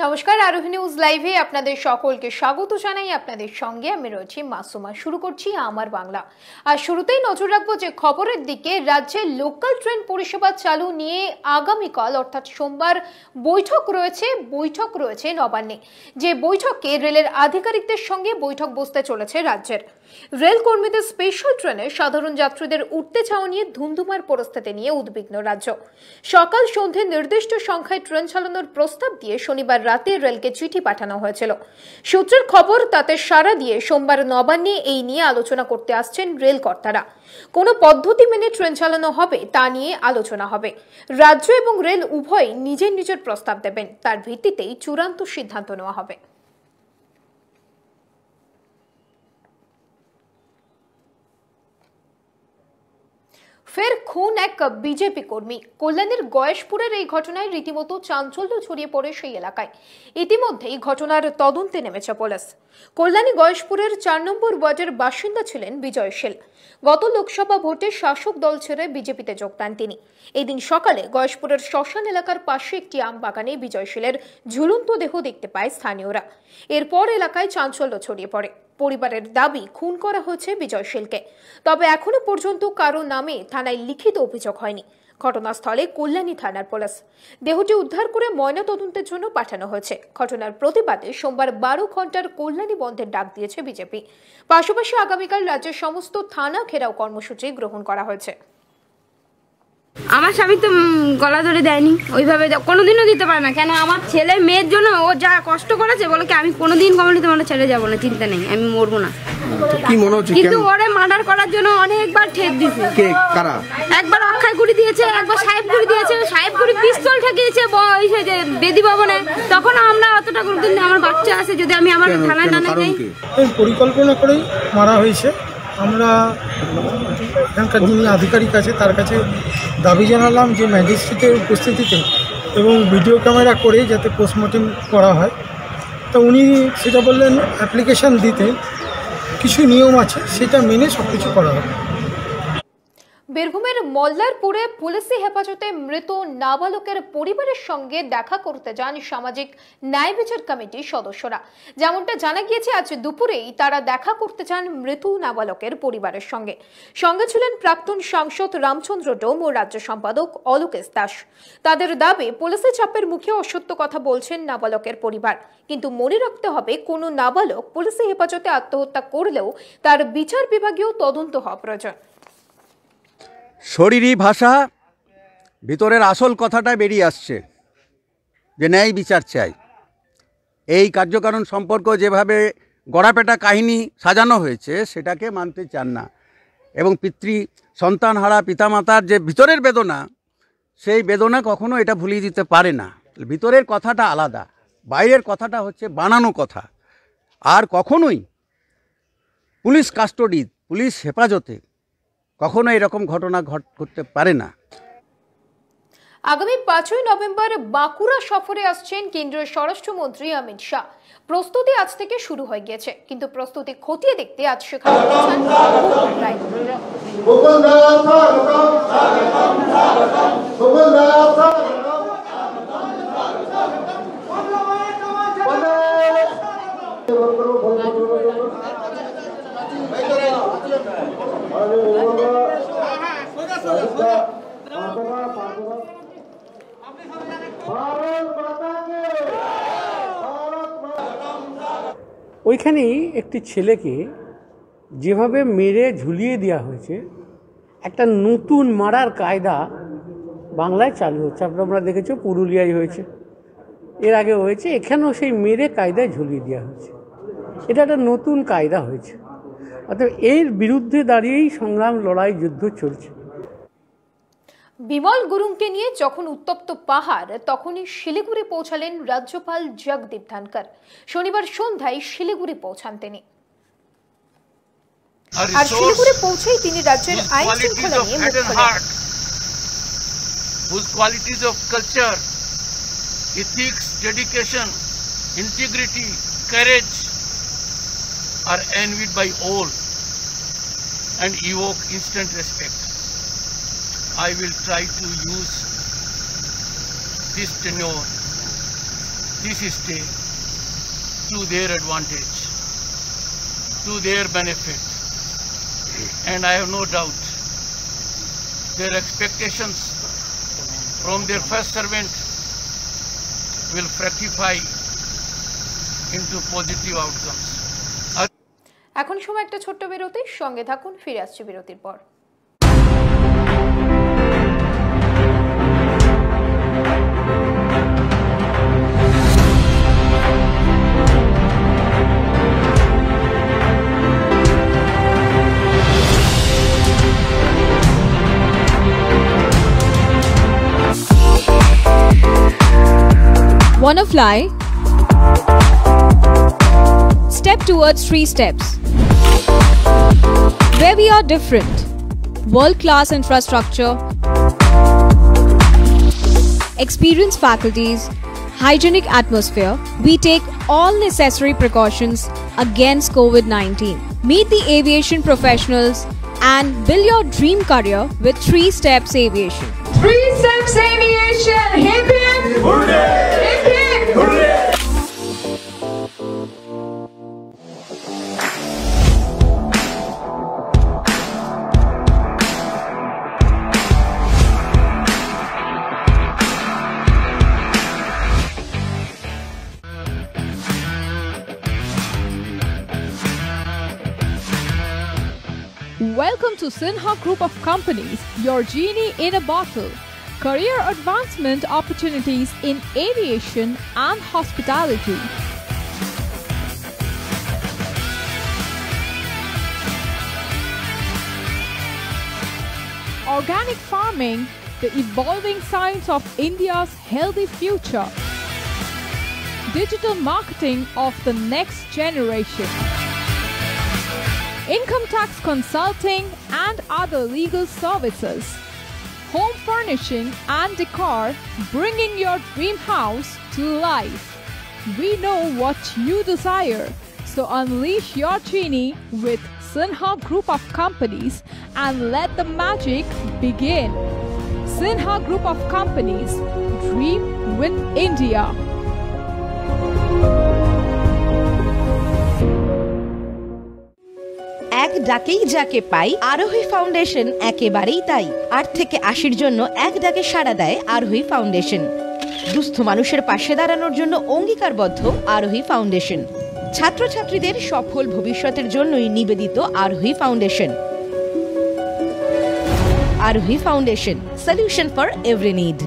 নমস্কার, আরোহী নিউজ লাইভে আপনাদের সকলকে স্বাগত জানাই। আপনাদের সঙ্গে আমি রয়েছি মাসুমা। শুরু করছি আমার বাংলা। আর শুরুতেই নজর রাখবো যে খবরের দিকে। রাজ্যে লোকাল ট্রেন পরিষেবা চালু নিয়ে আগামীকাল অর্থাৎ সোমবার বৈঠক রয়েছে নবান্নে। যে বৈঠকে রেলের আধিকারিকদের সঙ্গে বৈঠক বসতে চলেছে রাজ্যের। রেল কর্মীদের স্পেশাল ট্রেনে সাধারণ যাত্রীদের উঠতে চাওয়া নিয়ে ধুমধুমার পরিস্থিতি নিয়ে উদ্বিগ্ন রাজ্য। সকাল সন্ধ্যে নির্দিষ্ট সংখ্যায় ট্রেন চালানোর প্রস্তাব দিয়ে শনিবার রাতে রেলকে চিঠি পাঠানো হয়েছিল। সূত্রের খবর, তাতে সাড়া দিয়ে সোমবার নবান্নে এই নিয়ে আলোচনা করতে আসছেন রেল কর্তারা। কোন পদ্ধতি মেনে ট্রেন চালানো হবে তা নিয়ে আলোচনা হবে। রাজ্য এবং রেল উভয় নিজের প্রস্তাব দেবেন, তার ভিত্তিতেই চূড়ান্ত সিদ্ধান্ত নেওয়া হবে। ফের খুন এক বিজেপি কর্মী। কল্যাণীর গয়েশপুরের এই ঘটনায় রীতিমতো চাঞ্চল্য ছড়িয়ে পড়ে সেই এলাকায়। ইতিমধ্যেই ঘটনার তদন্তে নেমেছে পুলিশ। কল্যাণী গয়েশপুরের 4 নম্বর ওয়ার্ডের বাসিন্দা ছিলেন বিজয় শীল। গত লোকসভা ভোটে শাসক দল ছেড়ে বিজেপিতে যোগ দেন তিনি। এদিন সকালে গয়েশপুরের শ্মশান এলাকার পাশে একটি আম বাগানে বিজয় শীলের ঝুলন্ত দেহ দেখতে পায় স্থানীয়রা। এরপর এলাকায় চাঞ্চল্য ছড়িয়ে পড়ে। পরিবারের দাবি, খুন করা হয়েছে বিজয় শীলকে। তবে এখনো পর্যন্ত কারো নামে থানায় লিখিত অভিযোগ হয়নি। ঘটনাস্থলে কল্যাণী থানার পুলিশ। দেহটি উদ্ধার করে ময়নাতদন্তের জন্য পাঠানো হয়েছে। ঘটনার প্রতিবাদে সোমবার 12 ঘন্টার কল্যাণী বন্ধের ডাক দিয়েছে বিজেপি। পাশাপাশি আগামীকাল রাজ্যের সমস্ত থানা ঘেরাও কর্মসূচি গ্রহণ করা হয়েছে। আমার স্বামী তো গলা ধরে দেয়নি, ওইভাবে কোনোদিনও দিতে পারে না। কেন? আমার ছেলে মেয়ের জন্য ও যা কষ্ট করেছে, বলে কি আমি কোনোদিন কমলি তোমার ছেড়ে যাবো না, চিন্তা নেই, আমি মরবো না। কি মনে হচ্ছে? কিন্তু ওরে মার্ডার করার জন্য অনেকবার ঠেক দিয়েছে। কে কারা? একবার অক্ষয় গুড়ি দিয়েছে, একবার সাহেব গুড়ি দিয়েছে। সাহেব গুড়ি পিস্তল ঠেকিয়েছে বেদি ভবনে। তখন আমরা অতটা গুরুত্ব দিই, আমার বাচ্চা আছে, যদি আমি আমার থানায় না যাই। পরিকল্পনা করেই মারা হয়েছে। আমরা এখানকার যিনি আধিকারিক আছে তার কাছে দাবি জানালাম যে ম্যাজিস্ট্রেটের উপস্থিতিতে এবং ভিডিও ক্যামেরা করে যাতে পোস্টমর্টম করা হয়। তো উনি সেটা বললেন অ্যাপ্লিকেশান দিতে কিছু নিয়ম আছে, সেটা মেনে সব কিছু করা হবে। বীরভূমের মল্লারপুরে পুলিশি হেফাজতে মৃত নাবালকের পরিবারের সঙ্গে দেখা করতে যান সামাজিক ন্যায় বিচার কমিটির সদস্যরা। যেমনটা জানা গিয়েছে, আজ দুপুরেই তারা দেখা করতে যান মৃত নাবালকের পরিবারের সঙ্গে। সঙ্গে ছিলেন প্রাক্তন সাংসদ রামচন্দ্র ডোম ও রাজ্য সম্পাদক অলোকেশ দাস। তাদের দাবি, পুলিশের চাপের মুখে অসত্য কথা বলছেন নাবালকের পরিবার। কিন্তু মনে রাখতে হবে, কোনো নাবালক পুলিশি হেফাজতে আত্মহত্যা করলেও তার বিচার বিভাগীয় তদন্ত হওয়া প্রয়োজন। শরীরী ভাষা, ভিতরের আসল কথাটা বেরিয়ে আসছে যে ন্যায় বিচার চাই। এই কার্যকারণ সম্পর্ক যেভাবে গড়াপেটা কাহিনী সাজানো হয়েছে সেটাকে মানতে চান না। এবং সন্তান হারা পিতামাতার যে ভিতরের বেদনা, সেই বেদনা কখনো এটা ভুলিয়ে দিতে পারে না। ভিতরের কথাটা আলাদা, বাইরের কথাটা হচ্ছে বানানো কথা। আর কখনোই পুলিশ কাস্টডি, পুলিশ হেফাজতে কখনো এরকম ঘটনা ঘটতে পারে না। আগামী 5ই নভেম্বর বাঁকুড়া সফরে আসছেন কেন্দ্রীয় স্বরাষ্ট্রমন্ত্রী অমিত শাহ। প্রস্তুতি আজ থেকে শুরু হয়ে গিয়েছে, কিন্তু প্রস্তুতি খতিয়ে দেখতে আজ সেখানে পৌঁছান মুকুল রায়। ওইখানেই একটি ছেলেকে যেভাবে মেরে ঝুলিয়ে দেওয়া হয়েছে, একটা নতুন মারার কায়দা বাংলায় চালু হচ্ছে। আপনারা দেখেছো পুরুলিয়ায় হয়েছে, এর আগে হয়েছে, এখানেও সেই মেরে কায়দায় ঝুলিয়ে দেওয়া হয়েছে। এটা একটা নতুন কায়দা হয়েছে। অর্থাৎ এর বিরুদ্ধে দাঁড়িয়েই সংগ্রাম, লড়াই, যুদ্ধ চলছে। বিমল গুরুংকে নিয়ে যখন উত্তপ্ত পাহাড়, তখনই শিলিগুড়ি পৌঁছালেন রাজ্যপাল জগদীপ ধনকর। শনিবার সন্ধ্যায় শিলিগুড়ি পৌঁছান তিনি। আর শিলিগুড়ি পৌঁছেই তিনি রাজ্যের আইন শৃঙ্খলা নিয়ে মুখ খোলেন। Whose qualities of culture, ethics, dedication, integrity, courage are envied by all and evoke instant respect. I will try to use this tenure this stay to their advantage, to their benefit. And I have no doubt their expectations from their first servant will fructify into positive outcomes. এখন সময় একটা ছোট্ট বিরতি, সঙ্গে থাকুন, ফিরে আসছে বিরতির পর। Wanna fly? Step towards 3 steps. Where we are different. World-class infrastructure, experienced faculties, hygienic atmosphere. We take all necessary precautions against COVID-19. Meet the aviation professionals and build your dream career with 3 Steps Aviation. 3 Steps Aviation! Hip hip! Hooray! Hip hip! Hooray! Welcome to Sinha Group of Companies, your genie in a bottle. Career advancement opportunities in aviation and hospitality. Organic farming, the evolving science of India's healthy future. Digital marketing of the next generation. Income tax consulting and other legal services. Home furnishing and decor, bringing your dream house to life. We know what you desire, so unleash your genie with Sinha Group of Companies and let the magic begin. Sinha Group of Companies, dream with India. এক ডাকেই যাকে পাই, আরোহী foundation একেবারেই তাই। 8 থেকে 80-র জন্য এক ডাকে সাড়া দেয় আরোহী ফাউন্ডেশন। দুস্থ মানুষের পাশে দাঁড়ানোর জন্য অঙ্গীকারবদ্ধ আরোহী ফাউন্ডেশন। ছাত্রছাত্রীদের সফল ভবিষ্যতের জন্যই নিবেদিত আরোহী ফাউন্ডেশন। আরোহী foundation, solution for every need.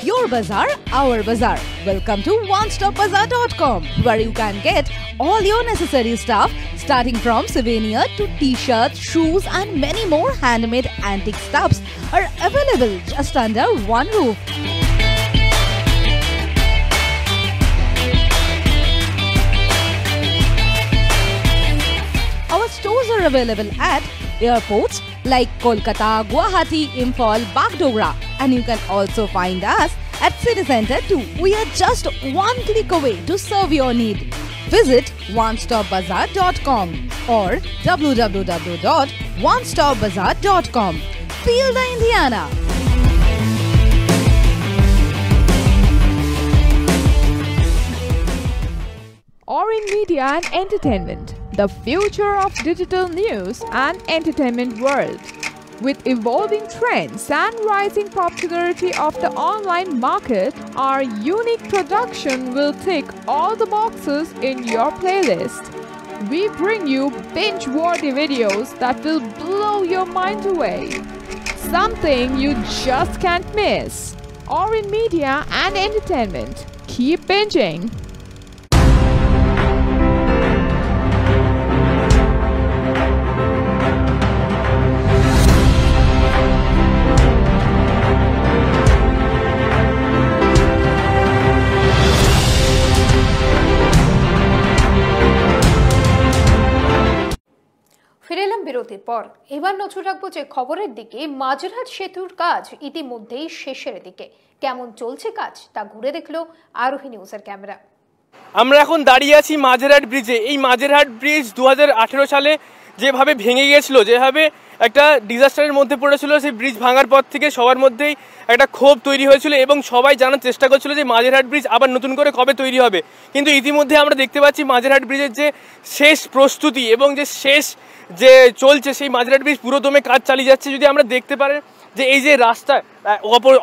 Your bazaar, our bazaar. Welcome to onestopbazaar.com, where you can get all your necessary stuff, starting from souvenir to t-shirts, shoes and many more handmade antique stuffs are available just under one roof. Our stores are available at airports like Kolkata, Guwahati, Imphal, Bagdogra, and you can also find us at City Center too. We are just one click away to serve your need. Visit onestopbazaar.com or www.onestopbazaar.com. Feel the Indiana. Orin Media and Entertainment, the future of digital news and entertainment world. With evolving trends and rising popularity of the online market, our unique production will tick all the boxes in your playlist. We bring you binge-worthy videos that will blow your mind away. Something you just can't miss. Orin Media and Entertainment. Keep binging. বিরতির পর এবার নজর রাখবো যে খবরের দিকে। মাঝেরহাট সেতুর কাজ ইতিমধ্যেই শেষের দিকে। কেমন চলছে কাজ তা ঘুরে দেখলো আরোহী নিউজের ক্যামেরা। আমরা এখন দাঁড়িয়ে আছি মাঝেরহাট ব্রিজে। এই মাঝেরহাট ব্রিজ 2018 সালে যেভাবে ভেঙে গিয়েছিল, যেভাবে একটা ডিজাস্টারের মধ্যে পড়েছিল, সেই ব্রিজ ভাঙার পর থেকে সবার মধ্যেই একটা ক্ষোভ তৈরি হয়েছিল এবং সবাই জানার চেষ্টা করছিল যে মাঝেরহাট ব্রিজ আবার নতুন করে কবে তৈরি হবে। কিন্তু ইতিমধ্যে আমরা দেখতে পাচ্ছি মাঝেরহাট ব্রিজের যে শেষ প্রস্তুতি এবং যে শেষ যে চলছে, সেই মাঝেরহাট ব্রিজ পুরোদমে কাজ চালিয়ে যাচ্ছে। যদি আমরা দেখতে পারেন যে এই যে রাস্তা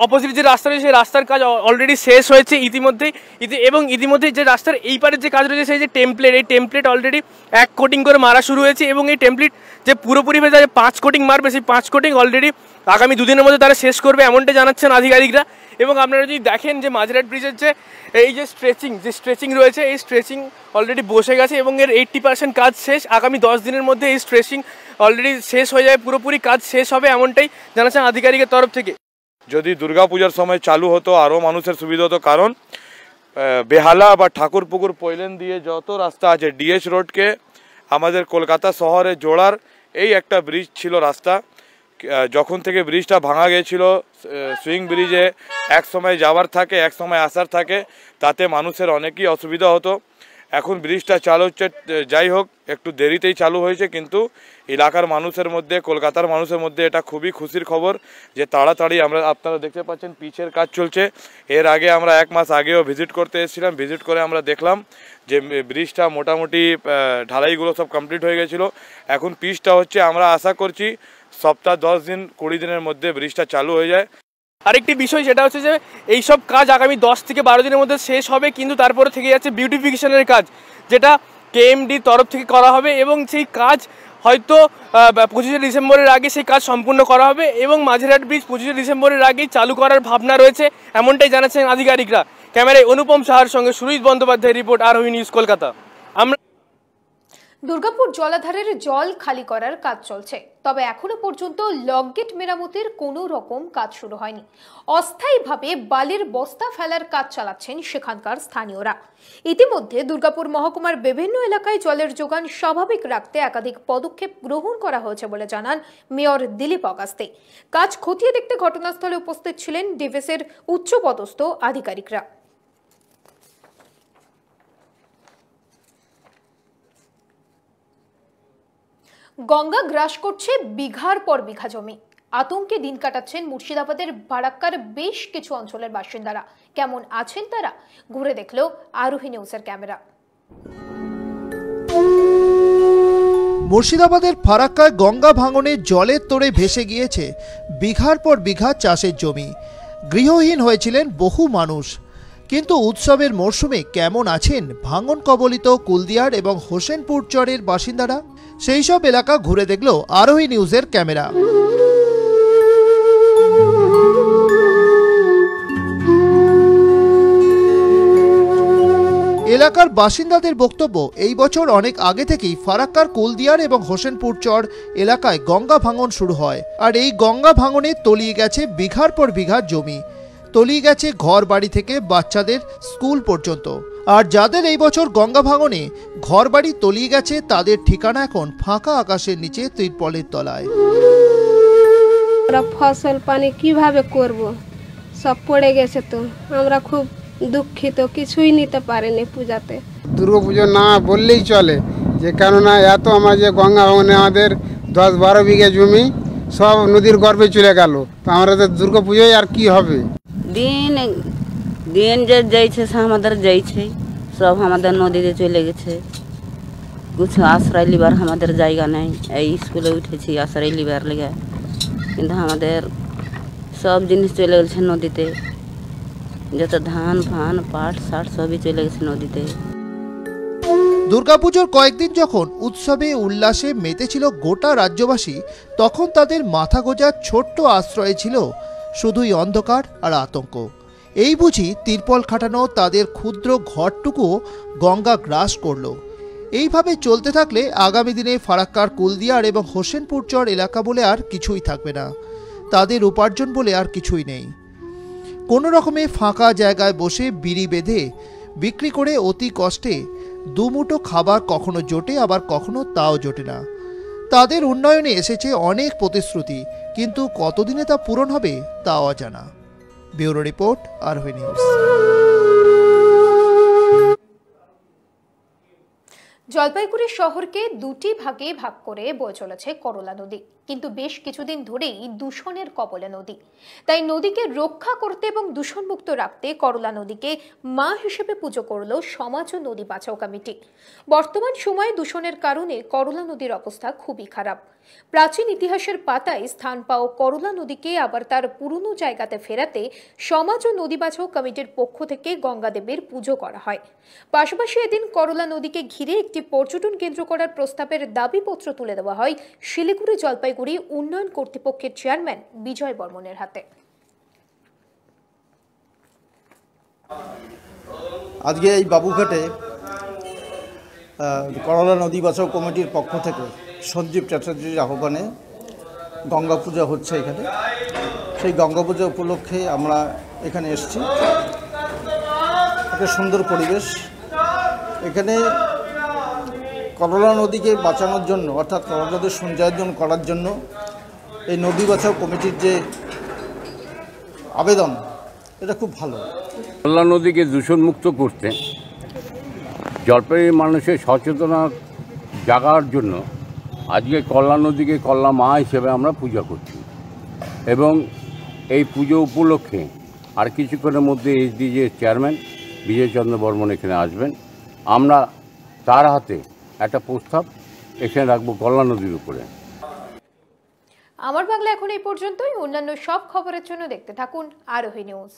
অপোজিট যে রাস্তা রয়েছে, সেই রাস্তার কাজ অলরেডি শেষ হয়েছে ইতিমধ্যেই, এবং ইতিমধ্যেই যে রাস্তার এই পারের যে কাজ রয়েছে, সেই যে টেমপ্লেট, এই টেমপ্লেট অলরেডি 1 কোটিং করে মারা শুরু হয়েছে এবং এই টেমপ্লেট যে পুরোপুরিভাবে 5 কোটিং মারবে, সেই 5 কোটিং অলরেডি আগামী 2 দিনের মধ্যে তারা শেষ করবে, এমনটা জানাচ্ছেন আধিকারিকরা। এবং আপনারা যদি দেখেন যে মাঝেরহাট ব্রিজের যে এই যে স্ট্রেচিং রয়েছে, এই স্ট্রেচিং অলরেডি বসে গেছে এবং এর 80% কাজ শেষ। আগামী 10 দিনের মধ্যে এই স্ট্রেচিং অলরেডি শেষ হয়ে যাবে, পুরোপুরি কাজ শেষ হবে, এমনটাই জানাচ্ছেন আধিকারিকের তরফ থেকে। যদি দুর্গাপূজার সময় চালু হতো আরও মানুষের সুবিধা হতো, কারণ বেহালা বা ঠাকুরপুকুর পৈলেন দিয়ে যত রাস্তা আছে ডিএস রোডকে আমাদের কলকাতা শহরে জোড়ার এই একটা ব্রিজ ছিল রাস্তা। যখন থেকে ব্রিজটা ভাঙা গিয়েছিল, সুইং ব্রিজে এক সময় যাওয়ার থাকে, এক সময় আসার থাকে, তাতে মানুষের অনেকই অসুবিধা হতো। এখন ব্রিজটা চালু হচ্ছে, যাই হোক একটু দেরিতেই চালু হয়েছে, কিন্তু এলাকার মানুষের মধ্যে, কলকাতার মানুষের মধ্যে এটা খুবই খুশির খবর যে তাড়াতাড়ি আপনারা দেখতে পাচ্ছেন পিচের কাজ চলছে। এর আগে আমরা 1 মাস আগেও ভিজিট করতে এসেছিলাম, ভিজিট করে আমরা দেখলাম যে ব্রিজটা মোটামুটি ঢালাইগুলো সব কমপ্লিট হয়ে গেছিলো। এখন পিচটা হচ্ছে, আমরা আশা করছি সপ্তাহ 10 দিন 20 দিনের মধ্যে ব্রিজটা চালু হয়ে যায়। আরেকটি বিষয় সেটা হচ্ছে যে এইসব কাজ আগামী 10 থেকে 12 দিনের মধ্যে শেষ হবে, কিন্তু তারপরে থেকে যাচ্ছে বিউটিফিকেশনের কাজ, যেটা কেএমডি তরফ থেকে করা হবে এবং সেই কাজ হয়তো 25শে ডিসেম্বরের আগে সেই কাজ সম্পূর্ণ করা হবে এবং মাঝেরহাট ব্রিজ 25শে ডিসেম্বরের আগেই চালু করার ভাবনা রয়েছে, এমনটাই জানাচ্ছেন আধিকারিকরা। ক্যামেরায় অনুপম সাহার সঙ্গে সুরজিৎ বন্দ্যোপাধ্যায়, রিপোর্ট আরোহী নিউজ, কলকাতা। আমরা দুর্গাপুর জলাধারের জল খালি করার কাজ চলছে, তবে এখনো পর্যন্ত লগগেট মেরামতের কোনো রকম কাজ শুরু হয়নি। অস্থায়ীভাবে বালির বস্তা ফেলার কাজ চালাচ্ছেন সেখানকার স্থানীয়রা। ইতিমধ্যে দুর্গাপুর মহকুমার বিভিন্ন এলাকায় জলের যোগান স্বাভাবিক রাখতে একাধিক পদক্ষেপ গ্রহণ করা হয়েছে বলে জানান মেয়র দিলীপ অগাস্তে। কাজ খতিয়ে দেখতে ঘটনাস্থলে উপস্থিত ছিলেন ডিভিসির উচ্চপদস্থ আধিকারিকরা। গঙ্গা গ্রাস করছে বিঘার পর বিঘা জমি, আতঙ্কে দিন কাটাচ্ছেন মুর্শিদাবাদের ফারাক্কার বেশ কিছু অঞ্চলের বাসিন্দারা। কেমন আছেন তারা, ঘুরে দেখলো আরোহী নিউজের ক্যামেরা। মুর্শিদাবাদের ফারাক্কায় গঙ্গা ভাঙনে জলের তোড়ে ভেসে গিয়েছে বিঘার পর বিঘা চাষের জমি। গৃহহীন হয়েছিলেন বহু মানুষ। কিন্তু উৎসবের মরশুমে কেমন আছেন ভাঙন কবলিত কুলদিয়ার এবং হোসেনপুর চরের বাসিন্দারা, সেই সব এলাকা ঘুরে দেখল আরোহী নিউজের ক্যামেরা। এলাকার বাসিন্দাদের বক্তব্য, এই বছর অনেক আগে থেকেই ফারাক্কার কুলদিয়ার এবং হোসেনপুর চর এলাকায় গঙ্গা ভাঙন শুরু হয়, আর এই গঙ্গা ভাঙনে তলিয়ে গেছে বিঘার পর বিঘা জমি, তলিয়ে গেছে ঘর বাড়ি থেকে বাচ্চাদের স্কুল পর্যন্ত। আর যাদের এই বছর গঙ্গা ভাঙনে ঘর বাড়ি তলিয়ে গেছে, তাদের ঠিকানা এখন ফাঁকা আকাশের নিচে ত্রিপলের তলায়। আমরা ফসল পানি কিভাবে করব, সব পড়ে গেছে, তো আমরা খুব দুঃখিত, কিছুই নিতে পারিনি পূজাতে। দুর্গাপুজো না বললেই চলে, যে কেননা এত আমার যে গঙ্গা ভাঙনে আমাদের 10-12 বিঘা জমি সব নদীর গর্ভে চলে গেল, তো আমরা তো দুর্গাপুজোয় আর কি হবে। দিন দিন যে যাইছে আমাদের যাইছে, সব আমাদের নদীতে চলে গেছে। কিছু আশ্রয় লিবার আমাদের জায়গা নেই, এই স্কুলে উঠেছি আশ্রয় লিবার লেগে, কিন্তু আমাদের সব জিনিস চলে গেছে নদীতে, যত ধান ফান পাট শাট সবই চলে গেছে নদীতে। দুর্গাপুজোর কয়েকদিন যখন উৎসবে উল্লাসে মেতেছিল গোটা রাজ্যবাসী, তখন তাদের মাথা গোঁজার ছোট্ট আশ্রয় ছিল শুধুই অন্ধকার আর আতঙ্ক। এই বুঝি তিরপল খাটানো তাদের ক্ষুদ্র ঘরটুকু গঙ্গা গ্রাস করল। এইভাবে চলতে থাকলে আগামী দিনে ফারাক্কার কুলদিয়ার এবং হোসেনপুর চর এলাকা বলে আর কিছুই থাকবে না, তাদের উপার্জন বলে আর কিছুই নেই। কোনো রকমে ফাঁকা জায়গায় বসে বিড়ি বেঁধে বিক্রি করে অতি কষ্টে দুমুঠো খাবার কখনো জোটে, আবার কখনো তাও জোটে না। তাদের উন্নয়নে এসেছে অনেক প্রতিশ্রুতি, কিন্তু কতদিনে তা পূরণ হবে তা অজানা। ব্যুরো রিপোর্ট, আরোহী নিউজ। জলপাইগুড়ি শহরকে দুটি ভাগে ভাগ করে বয়ে চলেছে করলা নদী, কিন্তু বেশ কিছুদিন ধরেই দূষণের কবলে নদী। তাই নদীকে রক্ষা করতে এবং দূষণমুক্ত রাখতে করলা নদীকে মা হিসেবে পুজো করল সমাজ ও নদী বাঁচাও কমিটি। বর্তমান সময়ে দূষণের কারণে করলা নদীর অবস্থা খুবই খারাপ। প্রাচীন ইতিহাসের পাতায় স্থান পাওয়া করলা নদীকে আবার তার পুরনো জায়গাতে ফেরাতে সমাজ ও নদী বাঁচাও কমিটির পক্ষ থেকে গঙ্গা দেবীর পুজো করা হয়। পাশাপাশি এদিন করলা নদীকে ঘিরে একটি পর্যটন কেন্দ্র করার প্রস্তাবের দাবিপত্র তুলে দেওয়া হয় শিলিগুড়ি জলপাইগুড়ি উন্নয়ন কর্তৃপক্ষের চেয়ারম্যান বিজয় বর্মনের হাতে। আজকে এই বাবুঘাটে করলা নদী বাঁচাও কমিটির পক্ষ থেকে সঞ্জীব চ্যাটার্জির আহ্বানে গঙ্গা পূজা হচ্ছে এখানে। সেই গঙ্গা পূজা উপলক্ষে আমরা এখানে এসেছি। একটা সুন্দর পরিবেশ। এখানে করলা নদীকে বাঁচানোর জন্য, অর্থাৎ করলা নদীর সঞ্চয়ন করার জন্য এই নদী বাঁচাও কমিটির যে আবেদন, এটা খুব ভালো। করলা নদীকে দূষণমুক্ত করতে জলপাইগুড়ির মানুষের সচেতনতা জাগার জন্য আজকে করলা নদীকে করলা মা হিসেবে আমরা পূজা করছি এবং এই পুজো উপলক্ষে আর কিছুক্ষণের মধ্যে এইচডিজির চেয়ারম্যান বিজয়চন্দ্র বর্মন এখানে আসবেন। আমরা তার হাতে একটা প্রস্তাব এখানে রাখবো করলা নদীর উপরে। আমার বাংলা এখন এই পর্যন্তই। অন্যান্য সব খবরের জন্য দেখতে থাকুন আরোহী নিউজ।